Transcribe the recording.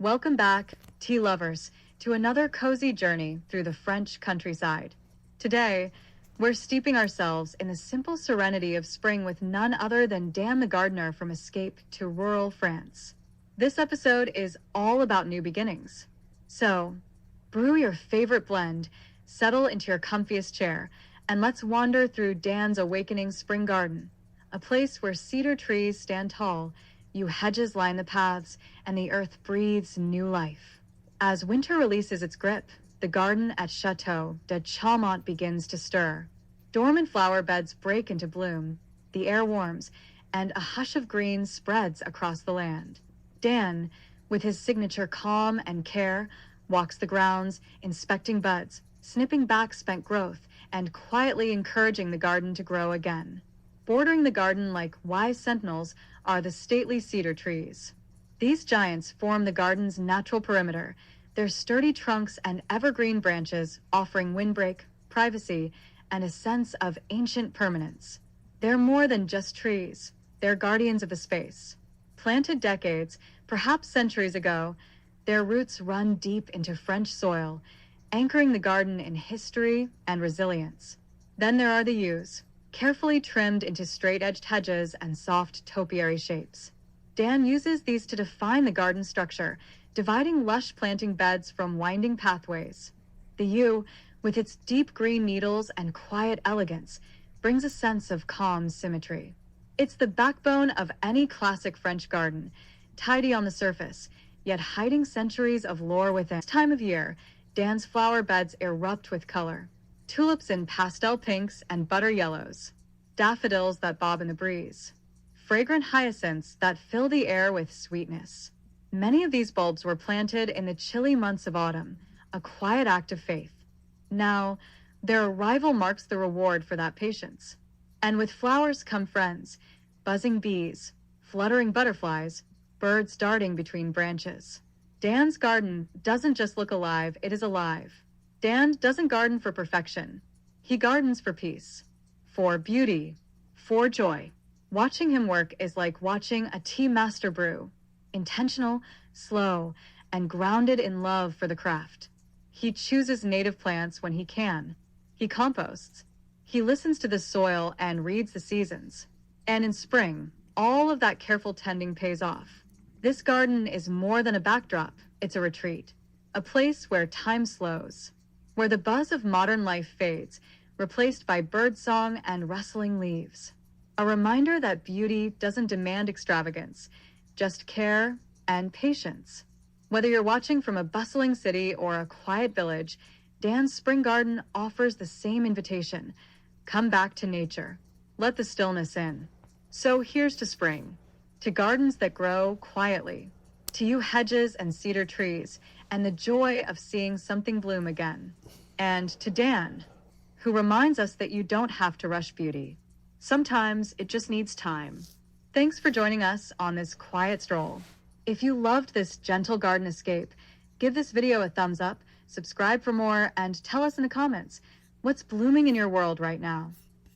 Welcome back, tea lovers, to another cozy journey through the French countryside. Today, we're steeping ourselves in the simple serenity of spring with none other than Dan the gardener from Escape to rural France. This episode is all about new beginnings. So, brew your favorite blend, settle into your comfiest chair, and let's wander through Dan's awakening spring garden, a place where cedar trees stand tall, yew hedges line the paths, and the earth breathes new life. As winter releases its grip, the garden at Château de Chaumont begins to stir. Dormant flower beds break into bloom, the air warms, and a hush of green spreads across the land. Dan, with his signature calm and care, walks the grounds, inspecting buds, snipping back spent growth, and quietly encouraging the garden to grow again. Bordering the garden like wise sentinels are the stately cedar trees. These giants form the garden's natural perimeter, their sturdy trunks and evergreen branches offering windbreak, privacy, and a sense of ancient permanence. They're more than just trees. They're guardians of the space. Planted decades, perhaps centuries ago, their roots run deep into French soil, anchoring the garden in history and resilience. Then there are the yews, carefully trimmed into straight-edged hedges and soft topiary shapes. Dan uses these to define the garden structure, dividing lush planting beds from winding pathways. The yew, with its deep green needles and quiet elegance, brings a sense of calm symmetry. It's the backbone of any classic French garden, tidy on the surface, yet hiding centuries of lore within. This time of year, Dan's flower beds erupt with color. Tulips in pastel pinks and butter yellows, daffodils that bob in the breeze, fragrant hyacinths that fill the air with sweetness. Many of these bulbs were planted in the chilly months of autumn, a quiet act of faith. Now, their arrival marks the reward for that patience. And with flowers come friends, buzzing bees, fluttering butterflies, birds darting between branches. Dan's garden doesn't just look alive, it is alive. Dan doesn't garden for perfection. He gardens for peace, for beauty, for joy. Watching him work is like watching a tea master brew, intentional, slow, and grounded in love for the craft. He chooses native plants when he can. He composts. He listens to the soil and reads the seasons. And in spring, all of that careful tending pays off. This garden is more than a backdrop, it's a retreat, a place where time slows, where the buzz of modern life fades, replaced by birdsong and rustling leaves. A reminder that beauty doesn't demand extravagance, just care and patience. Whether you're watching from a bustling city or a quiet village, Dan's spring garden offers the same invitation. Come back to nature. Let the stillness in. So here's to spring, to gardens that grow quietly, to yew hedges and cedar trees, and the joy of seeing something bloom again. And to Dan, who reminds us that you don't have to rush beauty. Sometimes it just needs time. Thanks for joining us on this quiet stroll. If you loved this gentle garden escape, give this video a thumbs up, subscribe for more, and tell us in the comments, what's blooming in your world right now?